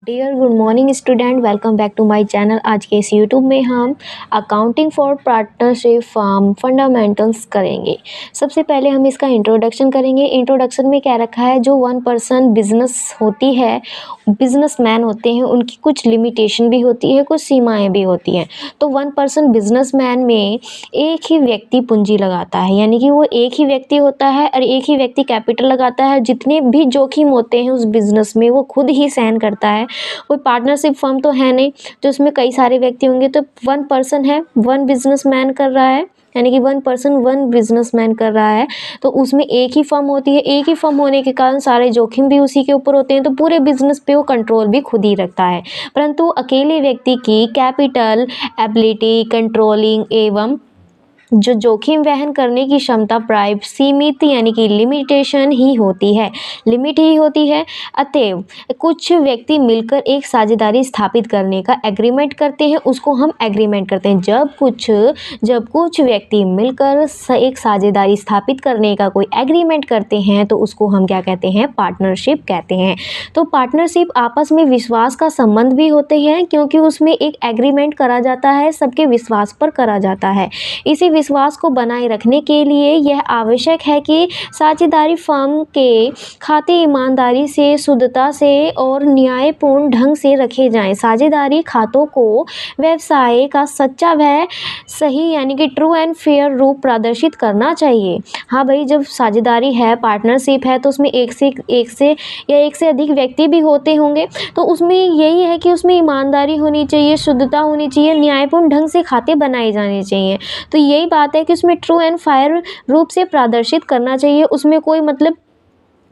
Dear good morning student, welcome back to my channel. आज के इस यूट्यूब में हम accounting for partnership firm fundamentals करेंगे। सबसे पहले हम इसका इंट्रोडक्शन करेंगे। इंट्रोडक्शन में क्या रखा है, जो वन पर्सन बिजनेस होती है, बिजनेसमैन होते हैं, उनकी कुछ लिमिटेशन भी होती है, कुछ सीमाएं भी होती हैं। तो वन पर्सन बिजनेसमैन में एक ही व्यक्ति पूंजी लगाता है, यानी कि वो एक ही व्यक्ति होता है और एक ही व्यक्ति कैपिटल लगाता है। जितने भी जोखिम होते हैं उस बिजनेस में वो खुद ही सहन करता है। कोई पार्टनरशिप फर्म तो है नहीं तो उसमें कई सारे व्यक्ति होंगे, तो वन पर्सन है, वन बिजनेसमैन कर रहा है, यानी कि वन पर्सन वन बिजनेसमैन कर रहा है। तो उसमें एक ही फर्म होती है, एक ही फर्म होने के कारण सारे जोखिम भी उसी के ऊपर होते हैं, तो पूरे बिजनेस पे वो कंट्रोल भी खुद ही रखता है। परंतु अकेले व्यक्ति की कैपिटल एबिलिटी, कंट्रोलिंग एवं जो जोखिम वहन करने की क्षमता प्राय सीमित यानी कि लिमिटेशन ही होती है, लिमिट ही होती है। अतएव कुछ व्यक्ति मिलकर एक साझेदारी स्थापित करने का एग्रीमेंट करते हैं, उसको हम एग्रीमेंट करते हैं। जब कुछ व्यक्ति मिलकर एक साझेदारी स्थापित करने का कोई एग्रीमेंट करते हैं तो उसको हम क्या कहते हैं, पार्टनरशिप कहते हैं। तो पार्टनरशिप आपस में विश्वास का संबंध भी होते हैं, क्योंकि उसमें एक एग्रीमेंट करा जाता है, सबके विश्वास पर करा जाता है। इसी विश्वास को बनाए रखने के लिए यह आवश्यक है कि साझेदारी फर्म के खाते ईमानदारी से, शुद्धता से और न्यायपूर्ण ढंग से रखे जाएं। साझेदारी खातों को व्यवसाय का सच्चा व सही यानी कि ट्रू एंड फेयर रूप प्रदर्शित करना चाहिए। हाँ भाई, जब साझेदारी है, पार्टनरशिप है, तो उसमें एक से अधिक व्यक्ति भी होते होंगे, तो उसमें यही है कि उसमें ईमानदारी होनी चाहिए, शुद्धता होनी चाहिए, न्यायपूर्ण ढंग से खाते बनाए जाने चाहिए। तो यही बात है कि उसमें ट्रू एंड फेयर रूप से प्रदर्शित करना चाहिए। उसमें कोई मतलब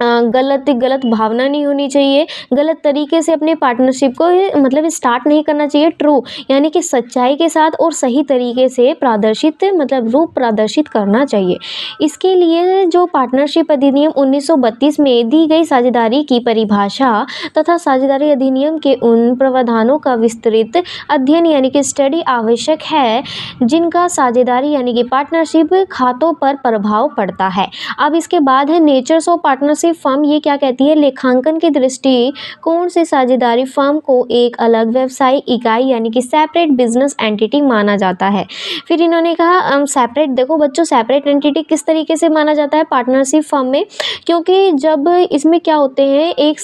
गलत भावना नहीं होनी चाहिए, गलत तरीके से अपने पार्टनरशिप को मतलब स्टार्ट नहीं करना चाहिए। ट्रू यानी कि सच्चाई के साथ और सही तरीके से प्रदर्शित मतलब रूप प्रदर्शित करना चाहिए। इसके लिए जो पार्टनरशिप अधिनियम 1932 में दी गई साझेदारी की परिभाषा तथा साझेदारी अधिनियम के उन प्रावधानों का विस्तृत अध्ययन यानी कि स्टडी आवश्यक है, जिनका साझेदारी यानी कि पार्टनरशिप खातों पर प्रभाव पड़ता है। अब इसके बाद है नेचर्स ऑफ पार्टनरशिप फर्म। ये क्या कहती है, लेखांकन के दृष्टिकोण से साझेदारी फर्म को एक अलग व्यवसायिक इकाई यानी कि सेपरेट बिजनेस एंटिटी माना जाता है। फिर इन्होंने कहा सेपरेट, देखो बच्चों, सेपरेट एंटिटी किस तरीके से माना जाता है पार्टनरशिप फर्म में, क्योंकि जब इसमें क्या होते हैं, एक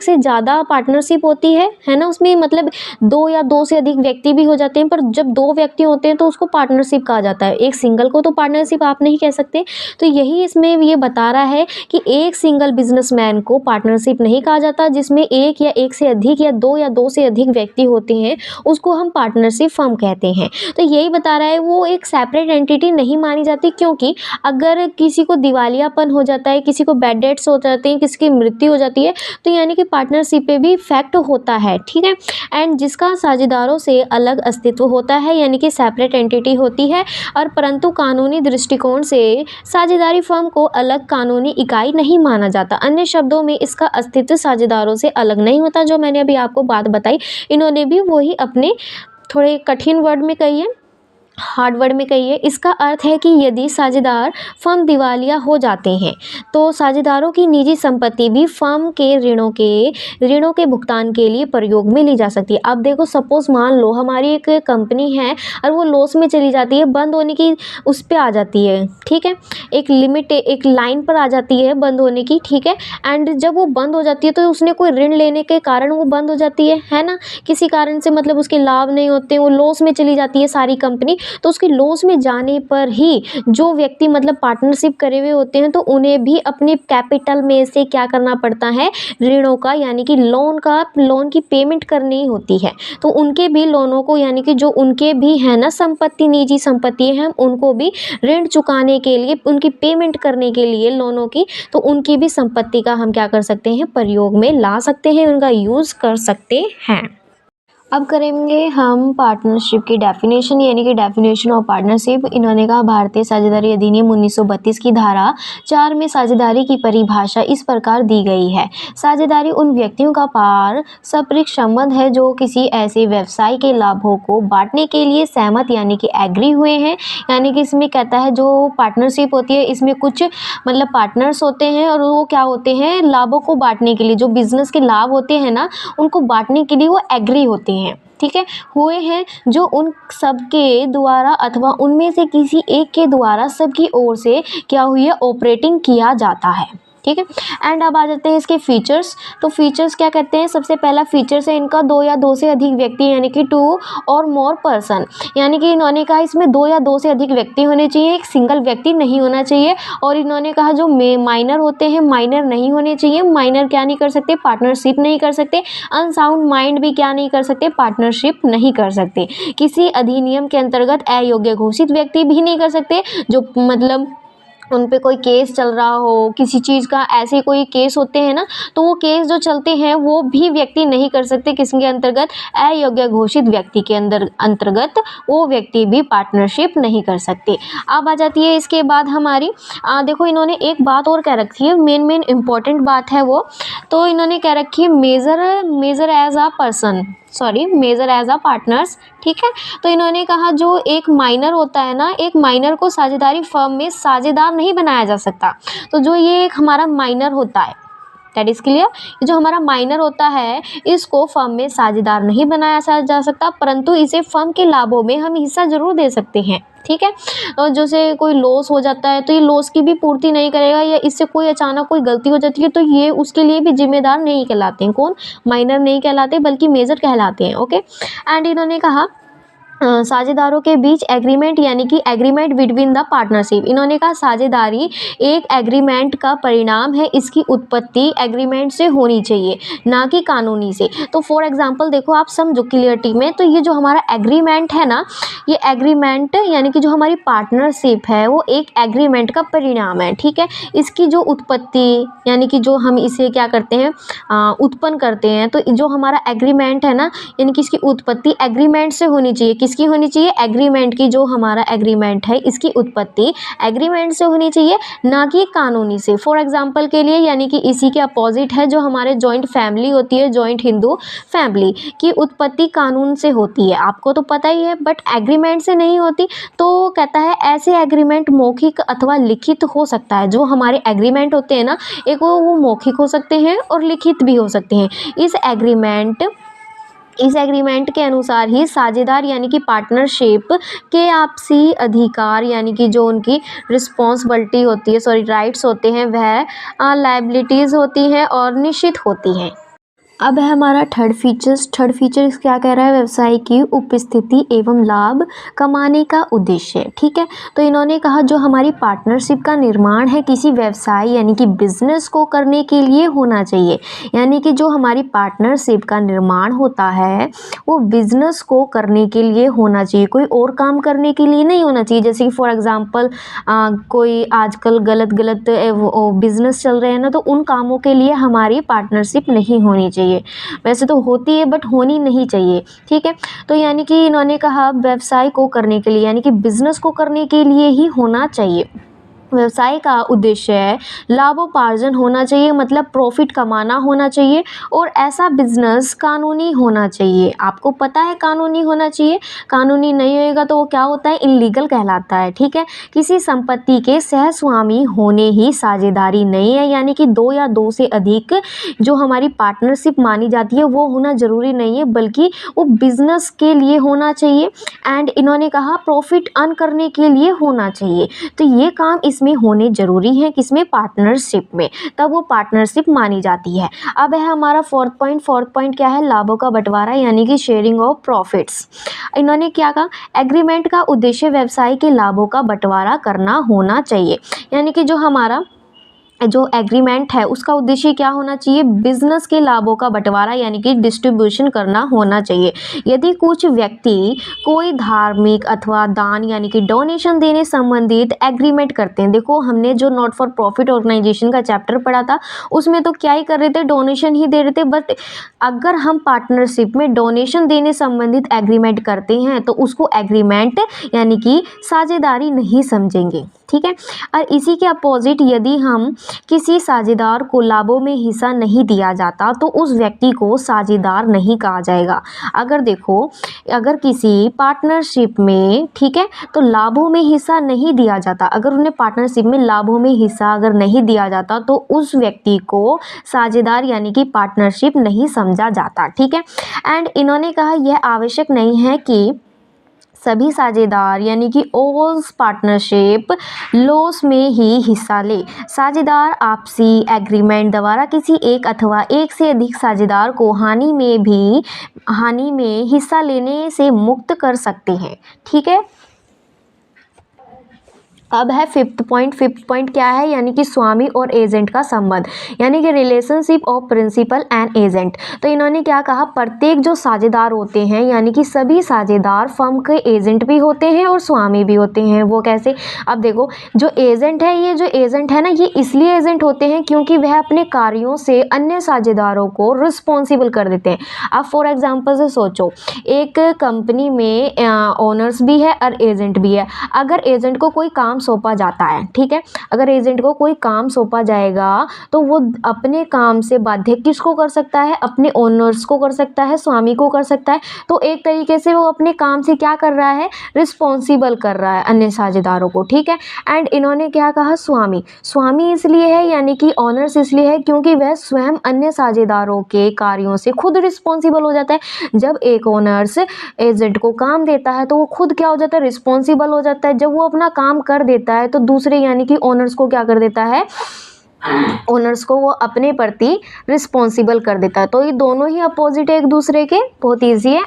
से ज़्यादा पार्टनरशिप होती है ना, उसमें मतलब दो या दो से अधिक व्यक्ति भी हो जाते हैं, पर जब दो व्यक्ति होते हैं तो उसको पार्टनरशिप कहा जाता है। एक सिंगल को तो पार्टनरशिप आप नहीं कह सकते। तो यही इसमें ये बता रहा है कि एक सिंगल बिजनेसमैन को पार्टनरशिप नहीं कहा जाता। जिसमें एक या एक से अधिक या दो से अधिक व्यक्ति होते हैं उसको हम पार्टनरशिप फर्म कहते हैं। तो यही बता रहा है, वो एक सेपरेट एंटिटी नहीं मानी जाती, क्योंकि अगर किसी को दिवालियापन हो जाता है, किसी को बैड डेट्स हो जाते हैं, किसी की मृत्यु हो जाती है, तो यानी कि पार्टनरशिप पे भी इफेक्ट होता है, ठीक है। एंड जिसका साझेदारों से अलग अस्तित्व होता है यानी कि सेपरेट एंटिटी होती है, और परंतु कानूनी दृष्टिकोण से साझेदारी फर्म को अलग कानूनी इकाई नहीं माना जाता। अन्य शब्दों में इसका अस्तित्व साझेदारों से अलग नहीं होता। जो मैंने अभी आपको बात बताई, इन्होंने भी वही अपने थोड़े कठिन वर्ड में कही है, हार्ड वर्ड में कही है। इसका अर्थ है कि यदि साझेदार फर्म दिवालिया हो जाते हैं तो साझेदारों की निजी संपत्ति भी फर्म के ऋणों के भुगतान के लिए प्रयोग में ली जा सकती है। अब देखो, सपोज मान लो हमारी एक कंपनी है और वो लॉस में चली जाती है, बंद होने की उस पे आ जाती है, ठीक है, एक लिमिट, एक लाइन पर आ जाती है बंद होने की, ठीक है। एंड जब वो बंद हो जाती है तो उसने कोई ऋण लेने के कारण वो बंद हो जाती है ना, किसी कारण से मतलब उसके लाभ नहीं होते, वो लॉस में चली जाती है सारी कंपनी। तो उसके लॉस में जाने पर ही जो व्यक्ति मतलब पार्टनरशिप करे हुए होते हैं, तो उन्हें भी अपने कैपिटल में से क्या करना पड़ता है, ऋणों का यानी कि लोन की पेमेंट करनी होती है। तो उनके भी लोनों को यानी कि जो उनके भी है ना संपत्ति, निजी संपत्ति है, हम उनको भी ऋण चुकाने के लिए, उनकी पेमेंट करने के लिए लोनों की, तो उनकी भी संपत्ति का हम क्या कर सकते हैं, प्रयोग में ला सकते हैं, उनका यूज़ कर सकते हैं। अब करेंगे हम पार्टनरशिप की डेफिनेशन, यानी कि डेफिनेशन ऑफ पार्टनरशिप। इन्होंने कहा भारतीय साझेदारी अधिनियम 1932 की धारा 4 में साझेदारी की परिभाषा इस प्रकार दी गई है। साझेदारी उन व्यक्तियों का पारस्परिक संबंध है जो किसी ऐसे व्यवसाय के लाभों को बांटने के लिए सहमत यानी कि एग्री हुए हैं। यानी कि इसमें कहता है जो पार्टनरशिप होती है इसमें कुछ मतलब पार्टनर्स होते हैं और वो क्या होते हैं, लाभों को बांटने के लिए, जो बिजनेस के लाभ होते हैं ना उनको बांटने के लिए वो एग्री होते हैं, ठीक है, हुए हैं, जो उन सबके द्वारा अथवा उनमें से किसी एक के द्वारा सबकी ओर से क्या हुई है, ऑपरेटिंग किया जाता है, ठीक है। एंड अब आ जाते हैं इसके फीचर्स। तो फीचर्स क्या कहते हैं, सबसे पहला फीचर्स है इनका 2 या 2 से अधिक व्यक्ति, यानी कि 2 और मोर पर्सन। यानी कि इन्होंने कहा इसमें 2 या 2 से अधिक व्यक्ति होने चाहिए, एक सिंगल व्यक्ति नहीं होना चाहिए। और इन्होंने कहा जो माइनर होते हैं माइनर नहीं होने चाहिए। माइनर क्या नहीं कर सकते, पार्टनरशिप नहीं कर सकते। अनसाउंड माइंड भी क्या नहीं कर सकते, पार्टनरशिप नहीं कर सकते। किसी अधिनियम के अंतर्गत अयोग्य घोषित व्यक्ति भी नहीं कर सकते, जो मतलब उन पे कोई केस चल रहा हो किसी चीज़ का, ऐसे कोई केस होते हैं ना, तो वो केस जो चलते हैं वो भी व्यक्ति नहीं कर सकते किसके अंतर्गत, अयोग्य घोषित व्यक्ति के अंतर्गत वो व्यक्ति भी पार्टनरशिप नहीं कर सकते। अब आ जाती है इसके बाद हमारी देखो इन्होंने एक बात और कह रखी है, मेन इंपॉर्टेंट बात है वो, तो इन्होंने कह रखी है major as a person, sorry major as a partners, ठीक है। तो इन्होंने कहा जो एक माइनर होता है ना, एक माइनर को साझेदारी फर्म में साझेदार नहीं बनाया जा सकता। तो जो ये एक हमारा माइनर होता है, दैट इज क्लियर, जो हमारा माइनर होता है इसको फर्म में साझेदार नहीं बनाया जा सकता, परंतु इसे फर्म के लाभों में हम हिस्सा जरूर दे सकते हैं, ठीक है। और जैसे कोई लॉस हो जाता है तो ये लॉस की भी पूर्ति नहीं करेगा, या इससे कोई अचानक कोई गलती हो जाती है तो ये उसके लिए भी जिम्मेदार नहीं कहलाते हैं। कौन, माइनर नहीं कहलाते बल्कि मेजर कहलाते हैं, ओके। एंड इन्होंने कहा साझेदारों के बीच एग्रीमेंट, यानी कि एग्रीमेंट बिटवीन द पार्टनरशिप। इन्होंने कहा साझेदारी एक एग्रीमेंट का परिणाम है, इसकी उत्पत्ति एग्रीमेंट से होनी चाहिए ना कि कानूनी से। तो फॉर एग्जांपल देखो आप समझो क्लियरिटी में, तो ये जो हमारा एग्रीमेंट है ना, ये एग्रीमेंट यानी कि जो हमारी पार्टनरशिप है वो एक एग्रीमेंट का परिणाम है, ठीक है। इसकी जो उत्पत्ति यानी कि जो हम इसे क्या करते हैं, उत्पन्न करते हैं, तो जो हमारा एग्रीमेंट है ना, यानी कि इसकी उत्पत्ति एग्रीमेंट से होनी चाहिए। किसकी होनी चाहिए, एग्रीमेंट की, जो हमारा एग्रीमेंट है इसकी उत्पत्ति एग्रीमेंट से होनी चाहिए ना कि कानूनी से। फॉर एग्जांपल के लिए, यानी कि इसी के अपोजिट है जो हमारे जॉइंट फैमिली होती है, जॉइंट हिंदू फैमिली की उत्पत्ति कानून से होती है, आपको तो पता ही है, बट एग्रीमेंट से नहीं होती। तो कहता है ऐसे एग्रीमेंट मौखिक अथवा लिखित हो सकता है। जो हमारे एग्रीमेंट होते हैं ना, एक वो मौखिक हो सकते हैं और लिखित भी हो सकते हैं। इस एग्रीमेंट के अनुसार ही साझेदार यानी कि पार्टनरशिप के आपसी अधिकार, यानी कि जो उनकी रिस्पॉन्सिबिलिटी होती है, सॉरी राइट्स होते हैं, वह लायबिलिटीज़ होती हैं और निश्चित होती हैं। अब है हमारा थर्ड फीचर्स क्या कह रहा है, व्यवसाय की उपस्थिति एवं लाभ कमाने का उद्देश्य, ठीक है। तो इन्होंने कहा जो हमारी पार्टनरशिप का निर्माण है किसी व्यवसाय यानी कि बिजनेस को करने के लिए होना चाहिए। यानी कि जो हमारी पार्टनरशिप का निर्माण होता है वो बिजनेस को करने के लिए होना चाहिए, कोई और काम करने के लिए नहीं होना चाहिए। जैसे कि फॉर एग्जांपल कोई आजकल गलत बिजनेस चल रहे हैं ना, तो उन कामों के लिए हमारी पार्टनरशिप नहीं होनी चाहिए। वैसे तो होती है बट होनी नहीं चाहिए, ठीक है। तो यानी कि इन्होंने कहा व्यवसाय को करने के लिए यानी कि बिजनेस को करने के लिए ही होना चाहिए। व्यवसाय का उद्देश्य है लाभोपार्जन होना चाहिए, मतलब प्रॉफिट कमाना होना चाहिए, और ऐसा बिजनेस कानूनी होना चाहिए। आपको पता है कानूनी होना चाहिए, कानूनी नहीं होएगा तो वो क्या होता है, इल्लीगल कहलाता है, ठीक है। किसी संपत्ति के सहस्वामी होने ही साझेदारी नहीं है, यानी कि 2 या 2 से अधिक जो हमारी पार्टनरशिप मानी जाती है वो होना ज़रूरी नहीं है, बल्कि वो बिजनेस के लिए होना चाहिए। एंड इन्होंने कहा प्रॉफिट अर्न करने के लिए होना चाहिए। तो ये काम इसमें होने ज़रूरी है, किसमें, पार्टनरशिप में, तब वो पार्टनरशिप मानी जाती है। अब है हमारा फोर्थ पॉइंट क्या है, लाभों का बंटवारा यानी कि शेयरिंग ऑफ प्रॉफिट्स। इन्होंने क्या कहा, एग्रीमेंट का उद्देश्य व्यवसाय के लाभों का बंटवारा करना होना चाहिए। यानी कि जो हमारा जो एग्रीमेंट है उसका उद्देश्य क्या होना चाहिए, बिजनेस के लाभों का बंटवारा यानी कि डिस्ट्रीब्यूशन करना होना चाहिए। यदि कुछ व्यक्ति कोई धार्मिक अथवा दान यानी कि डोनेशन देने संबंधित एग्रीमेंट करते हैं, देखो हमने जो नॉट फॉर प्रॉफिट ऑर्गेनाइजेशन का चैप्टर पढ़ा था उसमें तो क्या ही कर रहे थे, डोनेशन ही दे रहे थे। बट अगर हम पार्टनरशिप में डोनेशन देने संबंधित एग्रीमेंट करते हैं तो उसको एग्रीमेंट यानी कि साझेदारी नहीं समझेंगे, ठीक है। और इसी के अपोजिट यदि हम किसी साझेदार को लाभों में हिस्सा नहीं दिया जाता तो उस व्यक्ति को साझेदार नहीं कहा जाएगा। अगर देखो, अगर किसी पार्टनरशिप में, ठीक है, तो लाभों में हिस्सा नहीं दिया जाता, अगर उन्हें पार्टनरशिप में लाभों में हिस्सा अगर नहीं दिया जाता तो उस व्यक्ति को साझेदार यानी कि पार्टनरशिप नहीं समझा जाता, ठीक है। एंड इन्होंने कहा यह आवश्यक नहीं है कि सभी साझेदार यानी कि ऑल पार्टनरशिप लॉस में ही हिस्सा ले। साझेदार आपसी एग्रीमेंट द्वारा किसी एक अथवा एक से अधिक साझेदार को हानि में हिस्सा लेने से मुक्त कर सकते हैं, ठीक है। अब है फिफ्थ पॉइंट क्या है, यानी कि स्वामी और एजेंट का संबंध, यानी कि relationship of principal and agent. तो इन्होंने क्या कहा, प्रत्येक जो साझेदार होते हैं यानी कि सभी साझेदार फर्म के एजेंट भी होते हैं और स्वामी भी होते हैं। वो कैसे, अब देखो जो एजेंट है, ये जो एजेंट है ना, ये इसलिए एजेंट होते हैं क्योंकि वह अपने कार्यों से अन्य साझेदारों को रिस्पॉन्सिबल कर देते हैं। अब फॉर एग्जाम्पल से सोचो, एक कंपनी में ओनर्स भी है और एजेंट भी है। अगर एजेंट को कोई काम सौंपा जाता है, ठीक है, अगर एजेंट को कोई काम सौंपा जाएगा तो वो अपने काम से बाध्य किसको कर सकता है, अपने ओनर्स को कर सकता है, स्वामी को कर सकता है। तो एक तरीके से वो अपने काम से क्या कर रहा है, रिस्पॉन्सिबल कर रहा है अन्य साझेदारों को, ठीक है। एंड इन्होंने क्या कहा, स्वामी इसलिए है यानी कि ओनर्स इसलिए है क्योंकि वह स्वयं अन्य साझेदारों के कार्यों से खुद रिस्पॉन्सिबल हो जाता है। जब एक ओनर्स एजेंट को काम देता है तो वो खुद क्या हो जाता है, रिस्पॉन्सिबल हो जाता है। जब वो अपना काम कर देता है तो दूसरे यानी कि ओनर्स को क्या कर देता है, ओनर्स को वो अपने प्रति रिस्पॉन्सिबल कर देता है। तो ये दोनों ही अपोजिट है एक दूसरे के, बहुत ईजी है।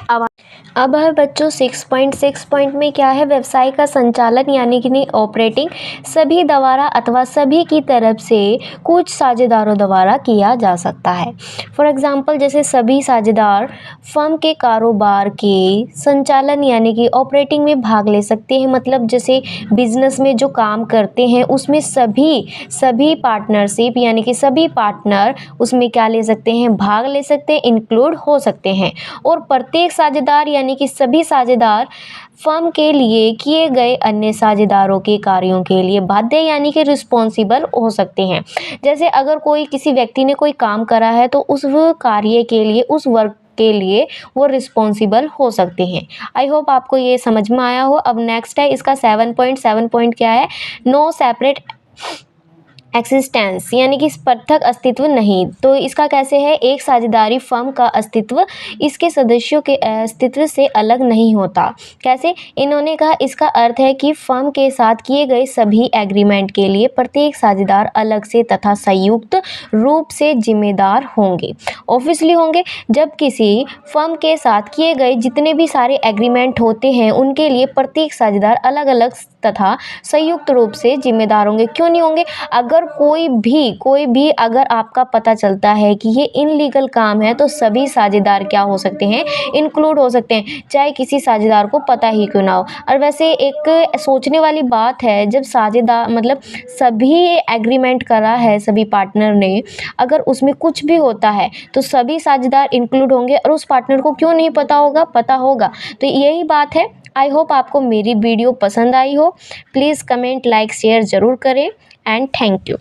अब है बच्चों 6.6 पॉइंट में क्या है, व्यवसाय का संचालन यानी कि नहीं ऑपरेटिंग सभी द्वारा अथवा सभी की तरफ से कुछ साझेदारों द्वारा किया जा सकता है। फॉर एग्जांपल जैसे सभी साझेदार फर्म के कारोबार के संचालन यानी कि ऑपरेटिंग में भाग ले सकते हैं। मतलब जैसे बिजनेस में जो काम करते हैं उसमें सभी पार्टनरशिप यानी कि सभी पार्टनर उसमें क्या ले सकते हैं, भाग ले सकते हैं, इंक्लूड हो सकते हैं। और प्रत्येक साझेदार यानी कि सभी साझेदार फर्म के लिए किए गए अन्य साझेदारों के कार्यों के लिए बाध्य यानी कि रिस्पॉन्सिबल हो सकते हैं। जैसे अगर कोई किसी व्यक्ति ने कोई काम करा है तो उस कार्य के लिए, उस वर्क के लिए वो रिस्पॉन्सिबल हो सकते हैं। आई होप आपको ये समझ में आया हो। अब नेक्स्ट है इसका 7 पॉइंट क्या है, नो सेपरेट एक्सिस्टेंस यानी कि पृथक अस्तित्व नहीं। तो इसका कैसे है, एक साझेदारी फर्म का अस्तित्व इसके सदस्यों के अस्तित्व से अलग नहीं होता। कैसे, इन्होंने कहा इसका अर्थ है कि फर्म के साथ किए गए सभी एग्रीमेंट के लिए प्रत्येक साझेदार अलग से तथा संयुक्त रूप से जिम्मेदार होंगे, ऑब्वियसली होंगे। जब किसी फर्म के साथ किए गए जितने भी सारे एग्रीमेंट होते हैं उनके लिए प्रत्येक साझेदार अलग अलग तथा संयुक्त रूप से जिम्मेदार होंगे। क्यों नहीं होंगे, अगर कोई भी अगर आपका पता चलता है कि ये इनलीगल काम है तो सभी साझेदार क्या हो सकते हैं, इंक्लूड हो सकते हैं, चाहे किसी साझेदार को पता ही क्यों ना हो। और वैसे एक सोचने वाली बात है, जब साझेदार मतलब सभी एग्रीमेंट करा है सभी पार्टनर ने, अगर उसमें कुछ भी होता है तो सभी साझेदार इंक्लूड होंगे और उस पार्टनर को क्यों नहीं पता होगा, पता होगा। तो यही बात है। आई होप आपको मेरी वीडियो पसंद आई हो। प्लीज़ कमेंट, लाइक, शेयर ज़रूर करें एंड थैंक यू।